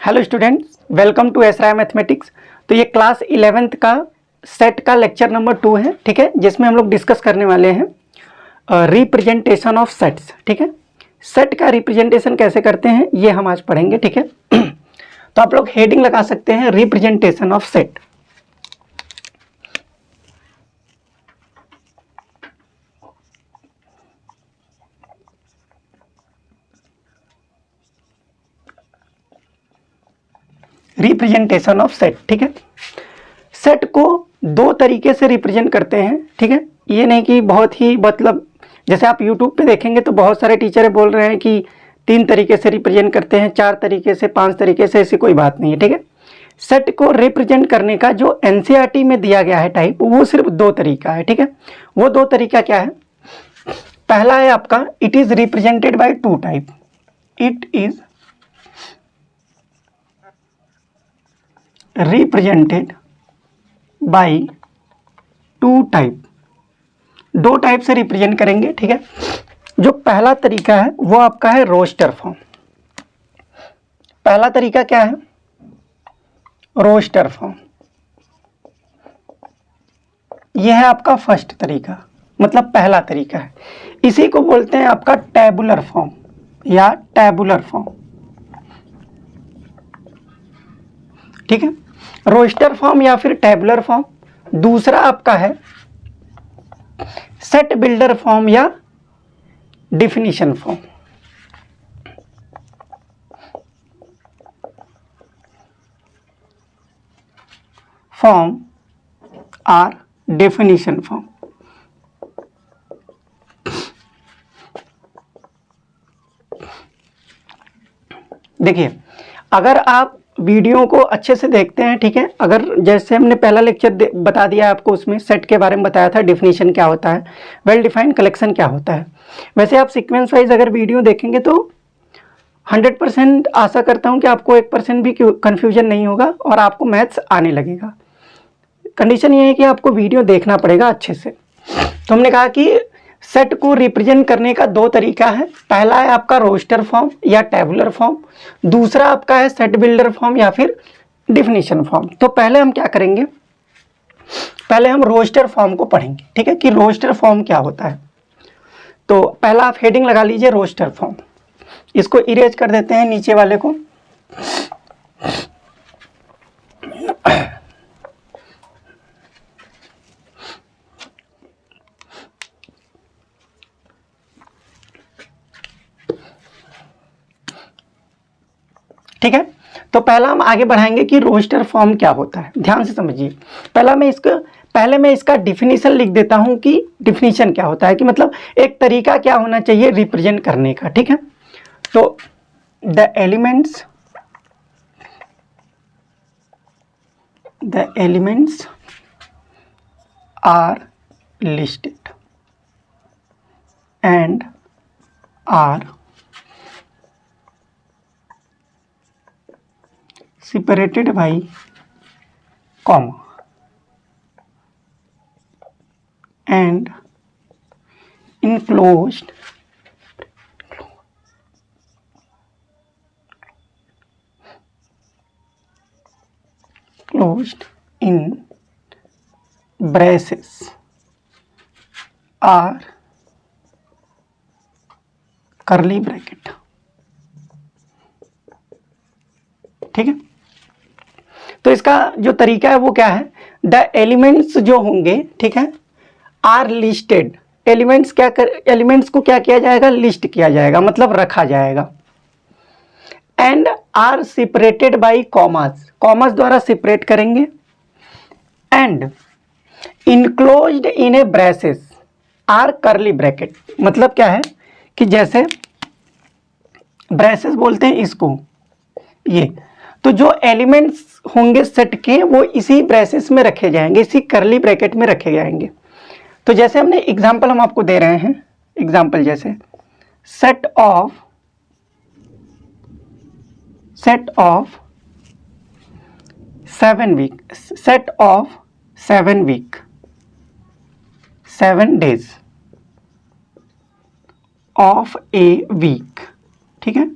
Hello students, welcome to Esrai mathematics. तो ये class 11th का सेट का लेक्चर नंबर 2 है, ठीक है, जिसमें हम लोग डिस्कस करने वाले हैं रिप्रेजेंटेशन ऑफ सेट्स। ठीक है, सेट का रिप्रेजेंटेशन कैसे करते हैं ये हम आज पढ़ेंगे। ठीक है तो आप लोग हेडिंग लगा सकते हैं representation of set. Representation of set, ठीक है। सेट को दो तरीके से रिप्रेजेंट करते हैं, ठीक है। ये नहीं कि बहुत ही मतलब जैसे आप YouTube पे देखेंगे तो बहुत सारे टीचर बोल रहे हैं कि 3 तरीके से रिप्रेजेंट करते हैं, 4 तरीके से, 5 तरीके से, ऐसी कोई बात नहीं है। ठीक है, सेट को रिप्रेजेंट करने का जो NCERT में दिया गया है टाइप, वो सिर्फ 2 तरीका है। ठीक है, वो 2 तरीका क्या है? पहला है आपका it is represented by 2 type. It is represented by 2 type. 2 type से रिप्रेजेंट करेंगे। ठीक है, जो पहला तरीका है वो आपका है रोस्टर फॉर्म। पहला तरीका क्या है? Roster form. यह है आपका फर्स्ट तरीका, मतलब पहला तरीका है। इसी को बोलते हैं आपका टैबुलर फॉर्म या टैबुलर फॉर्म। ठीक है, रोस्टर फॉर्म या फिर टैबुलर फॉर्म। दूसरा आपका है सेट बिल्डर फॉर्म या डिफिनीशन फॉर्म। फॉर्म और डेफिनेशन फॉर्म। देखिए, अगर आप वीडियो को अच्छे से देखते हैं, ठीक है, अगर जैसे हमने पहला लेक्चर बता दिया आपको, उसमें सेट के बारे में बताया था, डिफिनीशन क्या होता है, वेल डिफाइंड कलेक्शन क्या होता है। वैसे आप सीक्वेंस वाइज अगर वीडियो देखेंगे तो 100% आशा करता हूं कि आपको 1% भी कंफ्यूजन नहीं होगा और आपको मैथ्स आने लगेगा। कंडीशन ये है कि आपको वीडियो देखना पड़ेगा अच्छे से। तो हमने कहा कि सेट को रिप्रेजेंट करने का 2 तरीका है। पहला है आपका रोस्टर फॉर्म या टैबुलर फॉर्म, दूसरा आपका है सेट बिल्डर फॉर्म या फिर डिफिनीशन फॉर्म। तो पहले हम क्या करेंगे, पहले हम रोस्टर फॉर्म को पढ़ेंगे। ठीक है, कि रोस्टर फॉर्म क्या होता है। तो पहला आप हेडिंग लगा लीजिए रोस्टर फॉर्म। इसको इरेज कर देते हैं नीचे वाले को। ठीक है, तो पहला हम आगे बढ़ाएंगे कि रोस्टर फॉर्म क्या होता है। ध्यान से समझिए। पहले मैं इसका डिफिनीशन लिख देता हूं कि डिफिनीशन क्या होता है, कि मतलब एक तरीका क्या होना चाहिए रिप्रेजेंट करने का। ठीक है, तो the elements are listed and are separated by comma and enclosed in braces or curly bracket। ठीक है, तो इसका जो तरीका है वो क्या है? द एलिमेंट्स जो होंगे, ठीक है, आर लिस्टेड। एलिमेंट्स को क्या किया जाएगा? लिस्ट किया जाएगा, मतलब रखा जाएगा। And are separated by commas, commas द्वारा सेपरेट करेंगे। And enclosed in a braces or curly bracket. मतलब क्या है कि जैसे ब्रेसेस बोलते हैं इसको, ये तो जो एलिमेंट्स होंगे सेट के वो इसी ब्रेसेस में रखे जाएंगे, इसी कर्ली ब्रैकेट में रखे जाएंगे। तो जैसे हमने एग्जांपल हम आपको दे रहे हैं, एग्जांपल जैसे set of 7 week, set of 7 week, 7 days of a week. ठीक है,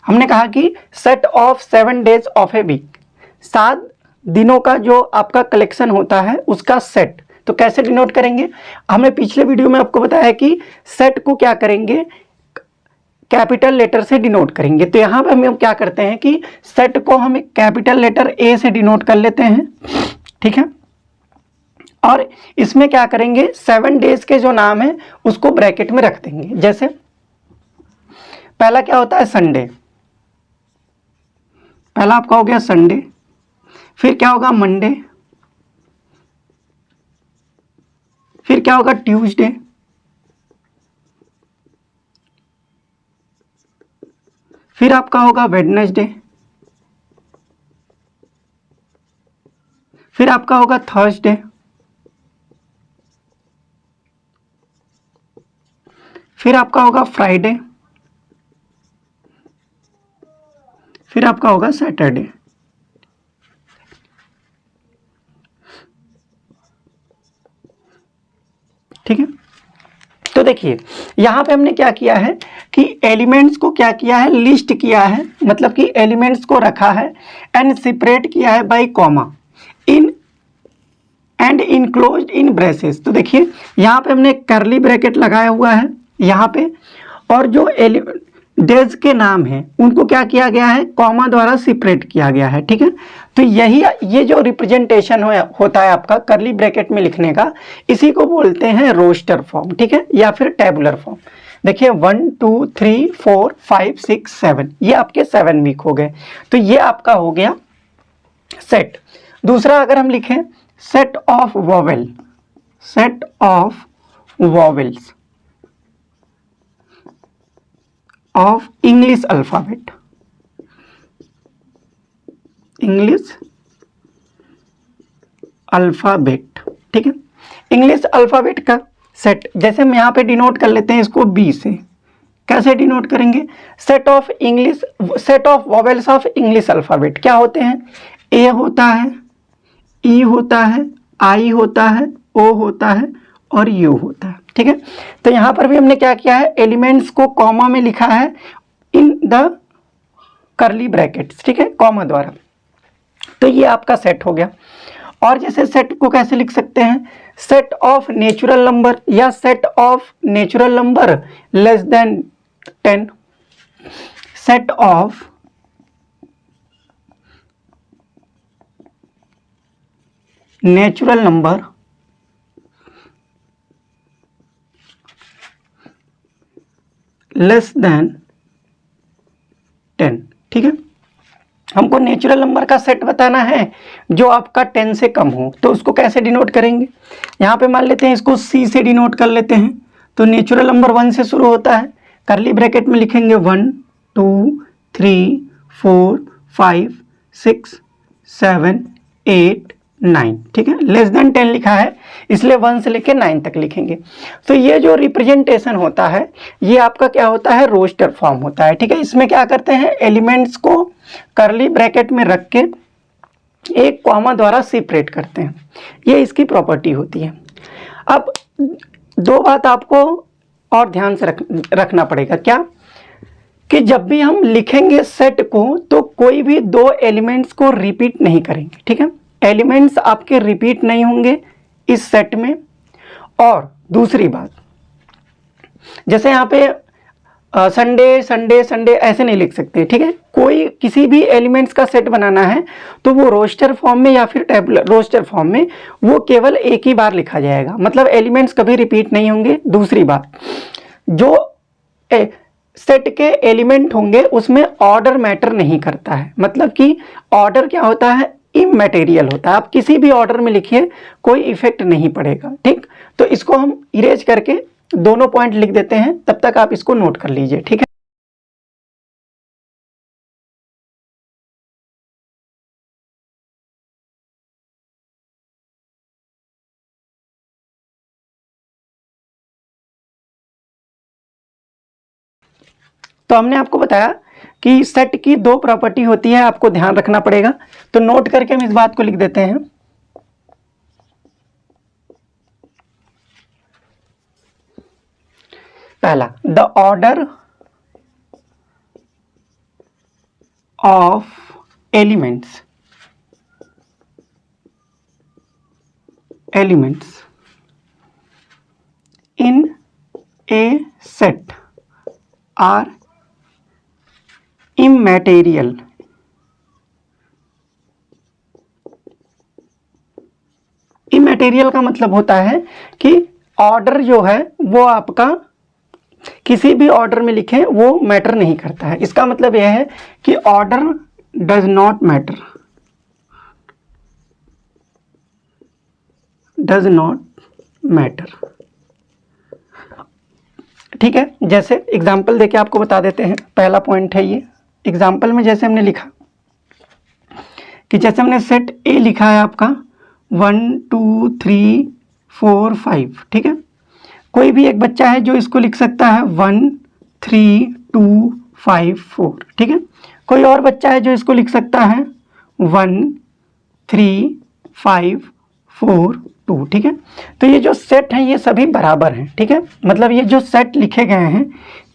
हमने कहा कि set of 7 days of a week, 7 दिनों का जो आपका कलेक्शन होता है उसका सेट। तो कैसे डिनोट करेंगे, हमने पिछले वीडियो में आपको बताया कि सेट को क्या करेंगे, कैपिटल लेटर से डिनोट करेंगे। तो यहाँ पे हम क्या करते हैं कि सेट को हम एक कैपिटल लेटर ए से डिनोट कर लेते हैं, ठीक है। और इसमें क्या करेंगे, 7 डेज के जो नाम है उसको ब्रैकेट में रख देंगे। जैसे पहला क्या होता है, संडे, पहला आपका हो गया संडे। फिर क्या होगा, मंडे। फिर क्या होगा, ट्यूसडे। फिर आपका होगा वेडनेसडे। फिर आपका होगा थर्सडे। फिर आपका होगा फ्राइडे। फिर आपका होगा सैटरडे। ठीक है। तो देखिए यहाँ पे हमने क्या किया है कि एलिमेंट्स को क्या किया है, लिस्ट किया है, मतलब कि एलिमेंट्स को रखा है एंड सेपरेट किया है bye comma in and enclosed in braces. तो देखिए यहाँ पे हमने करली ब्रैकेट लगाया हुआ है यहाँ पे, और जो डेज के नाम हैं उनको क्या किया गया है, कॉमा द्वारा सेपरेट किया गया है, ठीक है। तो यही ये जो रिप्रेजेंटेशन होता है आपका करली ब्रैकेट में लिखने का, इसी को बोलते हैं रोस्टर फॉर्म, ठीक है, या फिर टेबुलर फॉर्म। देखिए 1 2 3 4 5 6 7, ये आपके 7 वीक हो गए। तो ये आपका हो गया सेट। दूसरा अगर हम लिखें set of vowel, set of vowels of English alphabet, English alphabet, ठीक है। इंग्लिश अल्फाबेट का सेट, जैसे हम यहाँ पे डिनोट कर लेते हैं इसको बी से। कैसे डिनोट करेंगे, set of English, set of vowels of English alphabet क्या होते हैं, ए होता है, ई होता है, आई होता है, ओ होता है और यू होता है, ठीक है। तो यहाँ पर भी हमने क्या किया है, एलिमेंट्स को कॉमा में लिखा है इन द करली ब्रैकेट्स, ठीक है, कॉमा द्वारा। तो ये आपका सेट हो गया। और जैसे सेट को कैसे लिख सकते हैं, सेट ऑफ नेचुरल नंबर या set of natural number less than 10, set of natural number less than 10, ठीक है। हमको नेचुरल नंबर का सेट बताना है जो आपका 10 से कम हो, तो उसको कैसे डिनोट करेंगे, यहाँ पे मान लेते हैं इसको सी से डिनोट कर लेते हैं। तो नेचुरल नंबर 1 से शुरू होता है, करली ब्रैकेट में लिखेंगे 1 2 3 4 5 6 7 8 9, ठीक है। लेस देन 10 लिखा है इसलिए 1 से लेके 9 तक लिखेंगे। तो ये जो रिप्रेजेंटेशन होता है ये आपका क्या होता है, रोस्टर फॉर्म होता है, ठीक है। इसमें क्या करते हैं, एलिमेंट्स को करली ब्रैकेट में रख के एक कॉमा द्वारा सेपरेट करते हैं, ये इसकी प्रॉपर्टी होती है। अब दो बात आपको और ध्यान से रखना पड़ेगा, क्या कि जब भी हम लिखेंगे सेट को तो कोई भी 2 एलिमेंट्स को रिपीट नहीं करेंगे, ठीक है। एलिमेंट्स आपके रिपीट नहीं होंगे इस सेट में। और दूसरी बात, जैसे यहाँ पे संडे संडे संडे ऐसे नहीं लिख सकते, ठीक है। कोई किसी भी एलिमेंट्स का सेट बनाना है तो वो रोस्टर फॉर्म में या फिर टेबुलर रोस्टर फॉर्म में वो केवल एक ही बार लिखा जाएगा, मतलब एलिमेंट्स कभी रिपीट नहीं होंगे। दूसरी बात, जो सेट के एलिमेंट होंगे उसमें ऑर्डर मैटर नहीं करता है, मतलब कि ऑर्डर क्या होता है, इमैटेरियल होता है। आप किसी भी ऑर्डर में लिखिए कोई इफेक्ट नहीं पड़ेगा, ठीक। तो इसको हम इरेज करके दोनों पॉइंट लिख देते हैं, तब तक आप इसको नोट कर लीजिए, ठीक है। तो हमने आपको बताया कि सेट की 2 प्रॉपर्टी होती है, आपको ध्यान रखना पड़ेगा। तो नोट करके हम इस बात को लिख देते हैं। पहला, the order of elements in a set are immaterial. Immaterial का मतलब होता है कि ऑर्डर जो है वो आपका किसी भी ऑर्डर में लिखें वो मैटर नहीं करता है। इसका मतलब यह है कि order does not matter, does not matter. ठीक है, जैसे एग्जाम्पल देके आपको बता देते हैं। पहला पॉइंट है ये एग्जाम्पल में, जैसे हमने लिखा कि जैसे हमने सेट ए लिखा है आपका 1 2 3 4 5, ठीक है। कोई भी एक बच्चा है जो इसको लिख सकता है 1 3 2 5 4, ठीक है। कोई और बच्चा है जो इसको लिख सकता है 1 3 5 4 2, ठीक है। तो ये जो सेट हैं ये सभी बराबर हैं, ठीक है। मतलब ये जो सेट लिखे गए हैं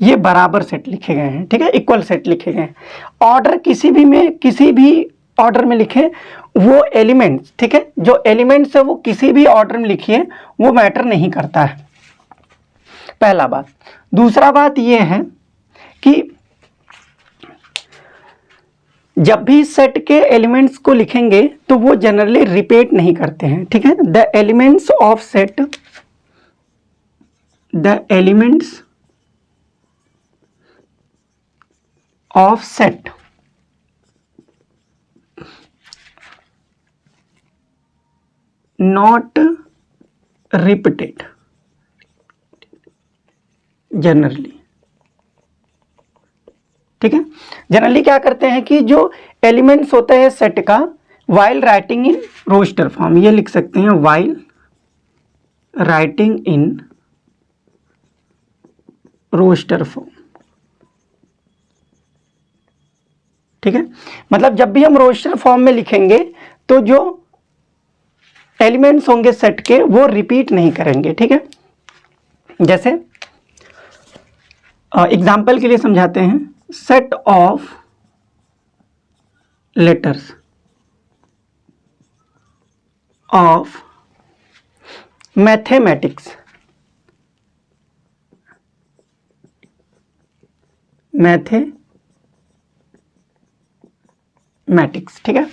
ये बराबर सेट लिखे गए हैं, ठीक है, इक्वल सेट लिखे गए हैं। ऑर्डर किसी भी ऑर्डर में लिखे वो एलिमेंट्स, ठीक है, जो एलिमेंट्स है वो किसी भी ऑर्डर में लिखिए वो मैटर नहीं करता है, पहला बात। दूसरा बात ये है कि जब भी सेट के एलिमेंट्स को लिखेंगे तो वो जनरली रिपीट नहीं करते हैं, ठीक है। The elements of set, the elements of set not repeated generally, ठीक है। जनरली क्या करते हैं कि जो एलिमेंट्स होते हैं सेट का, while writing in roster form, ये लिख सकते हैं while writing in roster form, ठीक है। मतलब जब भी हम रोस्टर फॉर्म में लिखेंगे तो जो एलिमेंट्स होंगे सेट के वो रिपीट नहीं करेंगे, ठीक है। जैसे एग्जाम्पल के लिए समझाते हैं, set of letters of mathematics, mathematics, ठीक है।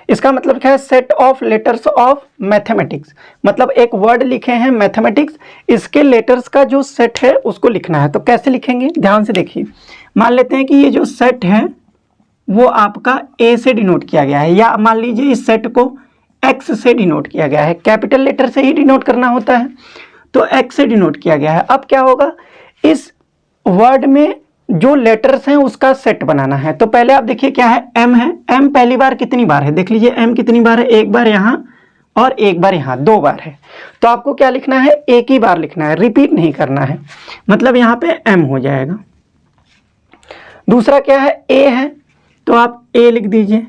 इसका मतलब क्या है, set of letters of mathematics, मतलब एक वर्ड लिखे हैं मैथमेटिक्स, इसके लेटर्स का जो सेट है उसको लिखना है। तो कैसे लिखेंगे, ध्यान से देखिए। मान लेते हैं कि ये जो सेट है वो आपका ए से डिनोट किया गया है, या मान लीजिए इस सेट को एक्स से डिनोट किया गया है। कैपिटल लेटर से ही डिनोट करना होता है, तो एक्स से डिनोट किया गया है। अब क्या होगा, इस वर्ड में जो लेटर्स हैं उसका सेट बनाना है। तो पहले आप देखिए क्या है, एम है। एम पहली बार कितनी बार है, देख लीजिए एम कितनी बार है, एक बार यहां और एक बार यहां, दो बार है। तो आपको क्या लिखना है, एक ही बार लिखना है, रिपीट नहीं करना है। मतलब यहां पे एम हो जाएगा। दूसरा क्या है, ए है, तो आप ए लिख दीजिए।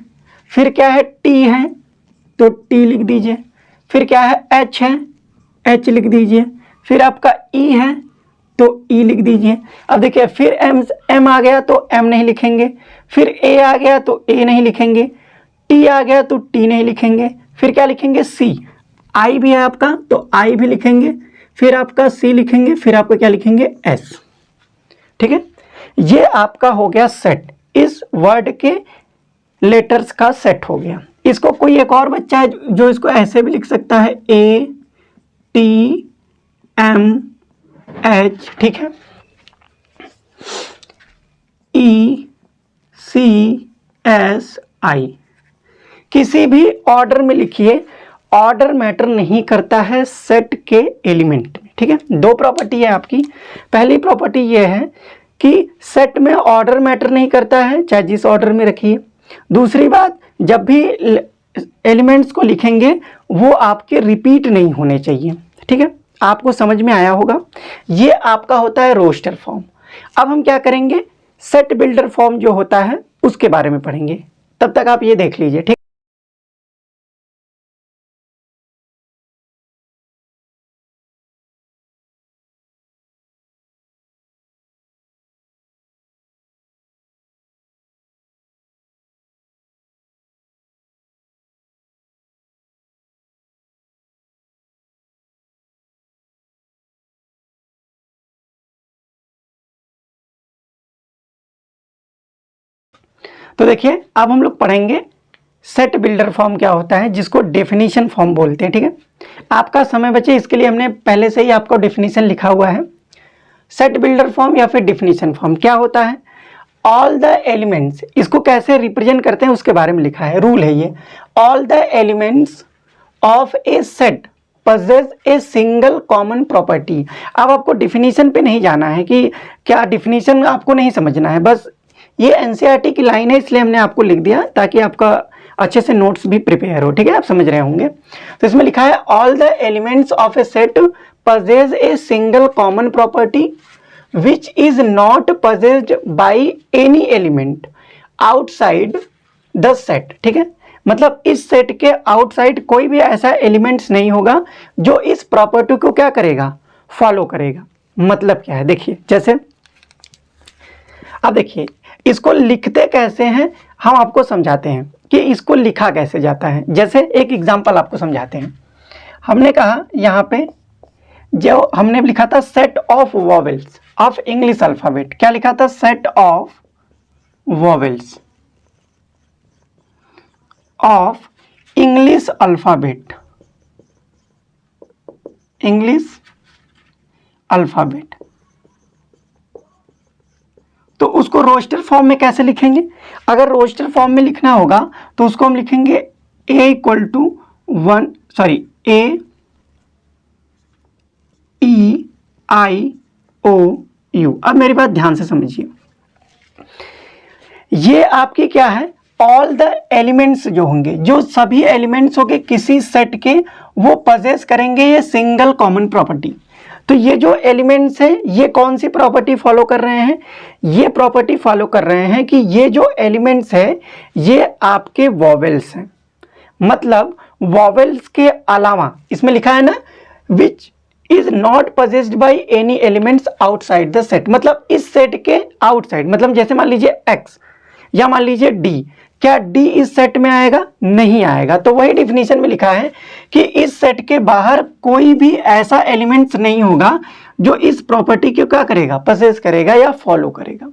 फिर क्या है, टी है, तो टी लिख दीजिए। फिर क्या है, एच है, एच लिख दीजिए। फिर आपका ई है, तो ई लिख दीजिए। अब देखिए फिर एम आ गया तो एम नहीं लिखेंगे, फिर ए आ गया तो ए नहीं लिखेंगे, टी आ गया तो टी नहीं लिखेंगे। फिर क्या लिखेंगे, सी। आई भी है आपका तो आई भी लिखेंगे, फिर आपका सी लिखेंगे, फिर आपका क्या लिखेंगे, एस, ठीक है। ये आपका हो गया सेट, इस वर्ड के लेटर्स का सेट हो गया। इसको कोई एक और बच्चा है जो इसको ऐसे भी लिख सकता है, ए टी एम एच, ठीक है, ई सी एस आई। किसी भी ऑर्डर में लिखिए, ऑर्डर मैटर नहीं करता है सेट के एलिमेंट में, ठीक है। दो प्रॉपर्टी है आपकी। पहली प्रॉपर्टी ये है कि सेट में ऑर्डर मैटर नहीं करता है, चाहे जिस ऑर्डर में रखिए। दूसरी बात, जब भी एलिमेंट्स को लिखेंगे वो आपके रिपीट नहीं होने चाहिए, ठीक है। आपको समझ में आया होगा। ये आपका होता है रोस्टर फॉर्म। अब हम क्या करेंगे, सेट बिल्डर फॉर्म जो होता है उसके बारे में पढ़ेंगे। तब तक आप ये देख लीजिए, ठीक। तो देखिए अब हम लोग पढ़ेंगे सेट बिल्डर फॉर्म क्या होता है, जिसको डेफिनेशन फॉर्म बोलते हैं। ठीक है, आपका समय बचे इसके लिए हमने पहले से ही आपको डेफिनेशन लिखा हुआ है। सेट बिल्डर फॉर्म या फिर डेफिनेशन फॉर्म क्या होता है, ऑल द एलिमेंट्स, इसको कैसे रिप्रेजेंट करते हैं उसके बारे में लिखा है, रूल है ये। All the elements of A set possess a single common property. अब आपको डिफिनीशन पे नहीं जाना है कि क्या डिफिनीशन आपको नहीं समझना है, बस ये एनसीईआरटी की लाइन है इसलिए हमने आपको लिख दिया ताकि आपका अच्छे से नोट्स भी प्रिपेयर हो। ठीक है, आप समझ रहे होंगे। तो इसमें लिखा है all the elements of A set possess a single common property which is not possessed by any element outside the set। ठीक है, मतलब इस सेट के आउटसाइड कोई भी ऐसा एलिमेंट्स नहीं होगा जो इस प्रॉपर्टी को क्या करेगा, फॉलो करेगा। मतलब क्या है देखिए, जैसे अब देखिए इसको लिखते कैसे हैं हम आपको समझाते हैं कि इसको लिखा कैसे जाता है। जैसे एक एग्जांपल आपको समझाते हैं। हमने कहा यहाँ पे जो हमने लिखा था set of vowels of English alphabet, क्या लिखा था, set of vowels of English alphabet, English alphabet. तो उसको रोस्टर फॉर्म में कैसे लिखेंगे, अगर रोस्टर फॉर्म में लिखना होगा तो उसको हम लिखेंगे A equal to one, sorry A E I O U. अब मेरी बात ध्यान से समझिए, ये आपकी क्या है, ऑल द एलिमेंट्स जो होंगे, जो सभी एलिमेंट्स होंगे किसी सेट के, वो पजेस करेंगे ये सिंगल कॉमन प्रॉपर्टी। तो ये जो एलिमेंट्स हैं ये कौन सी प्रॉपर्टी फॉलो कर रहे हैं, ये प्रॉपर्टी फॉलो कर रहे हैं कि ये जो एलिमेंट्स है ये आपके वॉवेल्स हैं। मतलब वॉवेल्स के अलावा इसमें लिखा है ना which is not possessed by any elements outside the set, मतलब इस सेट के आउटसाइड, मतलब जैसे मान लीजिए x या मान लीजिए d, क्या d इस सेट में आएगा, नहीं आएगा। तो वही डिफिनीशन में लिखा है कि इस सेट के बाहर कोई भी ऐसा एलिमेंट्स नहीं होगा जो इस प्रॉपर्टी को क्या करेगा, पसेस करेगा या फॉलो करेगा।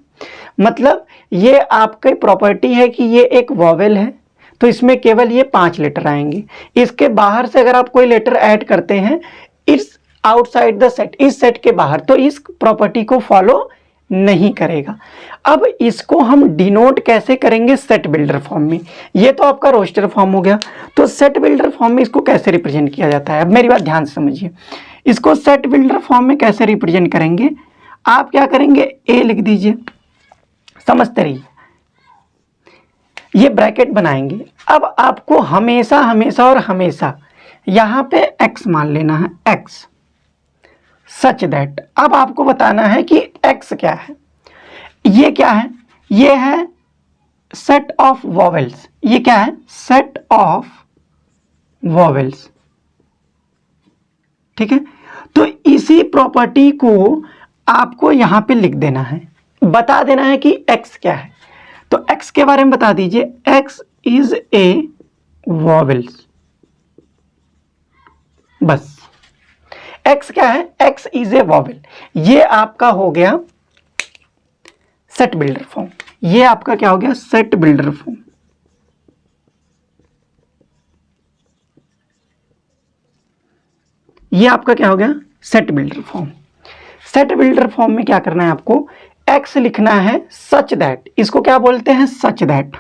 मतलब ये आपकी प्रॉपर्टी है कि ये एक वॉवेल है तो इसमें केवल ये 5 लेटर आएंगे, इसके बाहर से अगर आप कोई लेटर ऐड करते हैं इस आउटसाइड द सेट, इस सेट के बाहर, तो इस प्रॉपर्टी को फॉलो नहीं करेगा। अब इसको हम डिनोट कैसे करेंगे, सेट बिल्डर फॉर्म में। ये तो आपका रोस्टर फॉर्म हो गया, तो सेट बिल्डर फॉर्म में इसको कैसे रिप्रेजेंट किया जाता है। अब मेरी बात ध्यान से समझिए, इसको सेट बिल्डर फॉर्म में कैसे रिप्रेजेंट करेंगे, आप क्या करेंगे, ए लिख दीजिए, समझते रहिए, ये ब्रैकेट बनाएंगे। अब आपको हमेशा हमेशा और हमेशा यहां पे x मान लेना है, x सच दैट। अब आपको बताना है कि x क्या है, ये क्या है, ये है सेट ऑफ वॉवेल्स, ये क्या है, सेट ऑफ वॉवेल्स। ठीक है, तो इसी प्रॉपर्टी को आपको यहां पे लिख देना है, बता देना है कि x क्या है। तो x के बारे में बता दीजिए, x इज ए वॉवेल्स, बस x क्या है, x इज ए वॉवेल। ये आपका हो गया सेट बिल्डर फॉर्म, ये आपका क्या हो गया, सेट बिल्डर फॉर्म। ये आपका क्या हो गया, set builder form. Set builder form में क्या करना है आपको, x लिखना है सच दैट, इसको क्या बोलते हैं, सच दैट,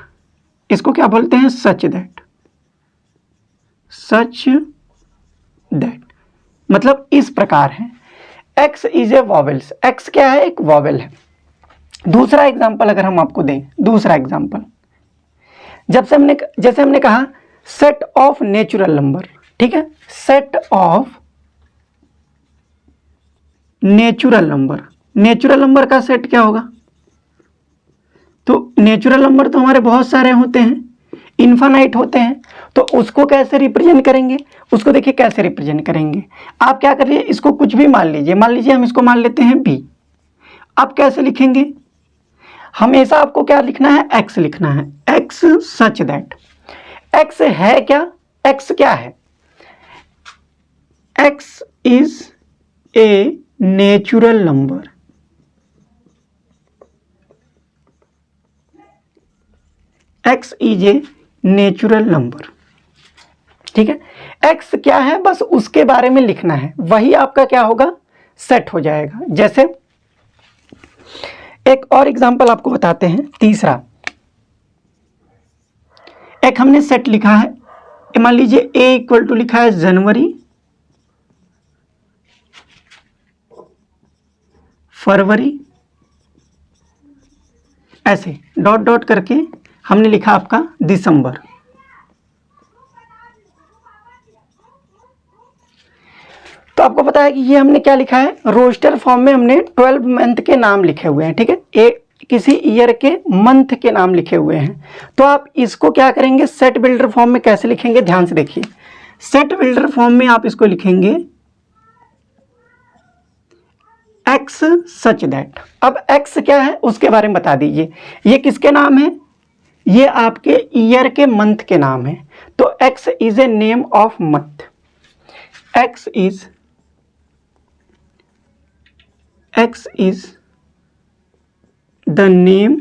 इसको क्या बोलते हैं, सच दैट, सच दैट मतलब इस प्रकार है। x is a vowels, x क्या है, एक वॉवेल है। दूसरा एग्जांपल अगर हम आपको दें, दूसरा एग्जांपल, जैसे हमने कहा सेट ऑफ नेचुरल नंबर, ठीक है, set of natural number, natural number का सेट क्या होगा, तो नेचुरल नंबर तो हमारे बहुत सारे होते हैं, इन्फानाइट होते हैं, तो उसको कैसे रिप्रेजेंट करेंगे, उसको देखिए कैसे रिप्रेजेंट करेंगे। आप क्या करिए, इसको कुछ भी मान लीजिए हम इसको मान लेते हैं b। आप कैसे लिखेंगे, हमेशा आपको क्या लिखना है, x लिखना है, x सच दैट। x है क्या, x क्या है, x is a natural number, x is a natural number. ठीक है, x क्या है बस उसके बारे में लिखना है, वही आपका क्या होगा, सेट हो जाएगा। जैसे एक और एग्जांपल आपको बताते हैं, तीसरा एक हमने सेट लिखा है, मान लीजिए a इक्वल टू लिखा है जनवरी, फरवरी, ऐसे डॉट डॉट करके हमने लिखा आपका दिसंबर। तो आपको पता है कि ये हमने क्या लिखा है, रोस्टर फॉर्म में हमने 12 मंथ के नाम लिखे हुए हैं। ठीक है, एक किसी ईयर के मंथ के नाम लिखे हुए हैं। तो आप इसको क्या करेंगे, सेट बिल्डर फॉर्म में कैसे लिखेंगे, ध्यान से देखिए। सेट बिल्डर फॉर्म में आप इसको लिखेंगे x सच दैट। अब x क्या है उसके बारे में बता दीजिए, ये किसके नाम है, ये आपके ईयर के मंथ के नाम है। तो x is a name of month, x is the name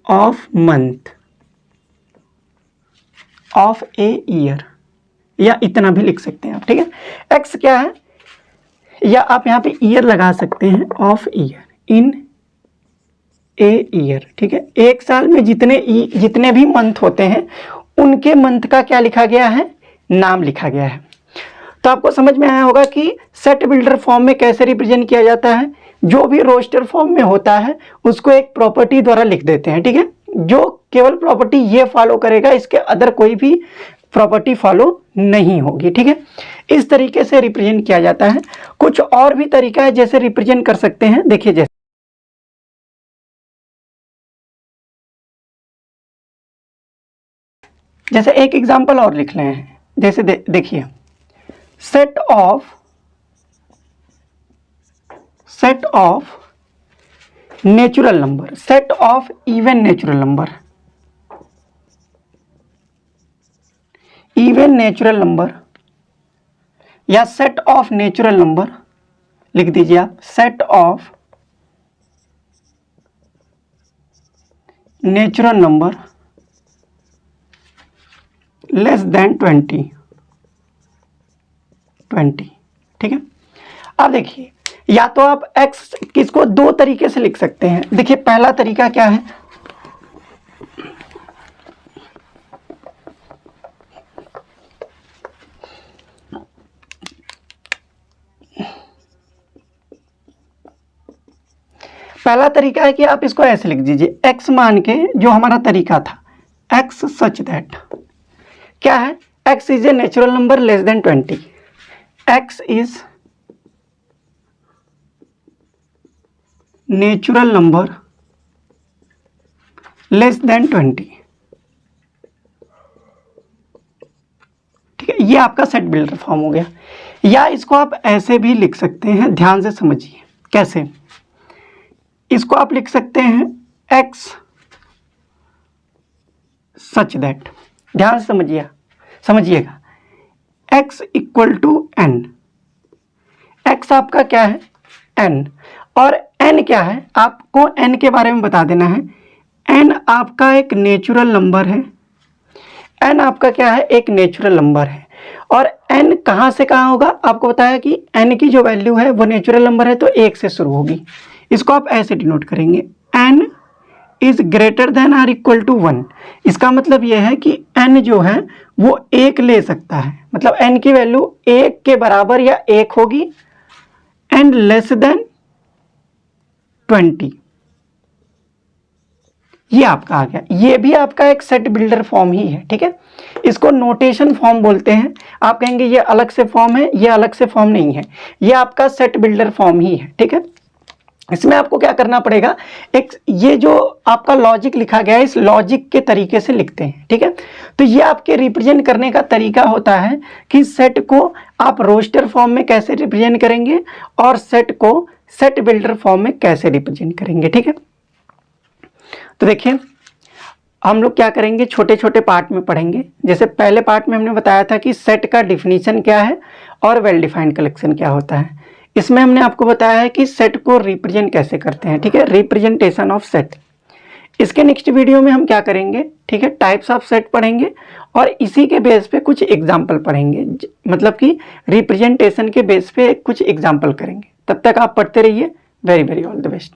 of month of a year, या इतना भी लिख सकते हैं आप। ठीक है, x क्या है, या आप यहाँ पे ईयर लगा सकते हैं, of year, in a year. ठीक है, एक साल में जितने भी मंथ होते हैं उनके मंथ का क्या लिखा गया है, नाम लिखा गया है। तो आपको समझ में आया होगा कि सेट बिल्डर फॉर्म में कैसे रिप्रेजेंट किया जाता है। जो भी रोस्टर फॉर्म में होता है उसको एक प्रॉपर्टी द्वारा लिख देते हैं। ठीक है, जो केवल प्रॉपर्टी ये फॉलो करेगा, इसके अदर कोई भी प्रॉपर्टी फॉलो नहीं होगी। ठीक है, इस तरीके से रिप्रेजेंट किया जाता है। कुछ और भी तरीका है जैसे रिप्रेजेंट कर सकते हैं, देखिए जैसे एक एग्जांपल और लिख रहे हैं, जैसे देखिए set of natural number, set of even natural number, even natural number या सेट ऑफ नेचुरल नंबर लिख दीजिए आप, set of natural number less than 20। ठीक है, अब देखिए या तो आप x किसको दो तरीके से लिख सकते हैं। देखिए पहला तरीका क्या है, पहला तरीका है कि आप इसको ऐसे लिख दीजिए, x मान के जो हमारा तरीका था, x सच दैट क्या है, x is a natural number less than 20, x is natural number less than 20। ठीक है, ये आपका सेट बिल्डर फॉर्म हो गया। या इसको आप ऐसे भी लिख सकते हैं, ध्यान से समझिए कैसे। इसको आप लिख सकते हैं x सच दैट, ध्यान से समझिएगा, x equal to n, x आपका क्या है n, और n क्या है, आपको n के बारे में बता देना है। n आपका एक नेचुरल नंबर है, n आपका क्या है, एक नेचुरल नंबर है। और n कहाँ से कहाँ होगा, आपको बताया कि n की जो वैल्यू है वो नेचुरल नंबर है तो 1 से शुरू होगी। इसको आप ऐसे डिनोट करेंगे, n is greater than or equal to 1। इसका मतलब यह है कि n जो है वो 1 ले सकता है, मतलब n की वैल्यू 1 के बराबर या 1 होगी, एंड लेस देन 20। ये आपका आ गया, ये भी आपका एक सेट बिल्डर फॉर्म ही है। ठीक है, इसको नोटेशन फॉर्म बोलते हैं। आप कहेंगे ये अलग से फॉर्म है, ये अलग से फॉर्म नहीं है, ये आपका सेट बिल्डर फॉर्म ही है। ठीक है, इसमें आपको क्या करना पड़ेगा, एक ये जो आपका लॉजिक लिखा गया है इस लॉजिक के तरीके से लिखते हैं। ठीक है, तो ये आपके रिप्रेजेंट करने का तरीका होता है कि सेट को आप रोस्टर फॉर्म में कैसे रिप्रेजेंट करेंगे और सेट को सेट बिल्डर फॉर्म में कैसे रिप्रेजेंट करेंगे। ठीक है, तो देखिए हम लोग क्या करेंगे, छोटे छोटे पार्ट में पढ़ेंगे। जैसे पहले पार्ट में हमने बताया था कि सेट का डिफिनीशन क्या है और वेल डिफाइंड कलेक्शन क्या होता है। इसमें हमने आपको बताया है कि सेट को रिप्रेजेंट कैसे करते हैं। ठीक है, रिप्रेजेंटेशन ऑफ सेट। इसके नेक्स्ट वीडियो में हम क्या करेंगे, ठीक है, टाइप्स ऑफ सेट पढ़ेंगे और इसी के बेस पे कुछ एग्जाम्पल पढ़ेंगे, मतलब कि रिप्रेजेंटेशन के बेस पे कुछ एग्जाम्पल करेंगे। तब तक आप पढ़ते रहिए। Very very all the best.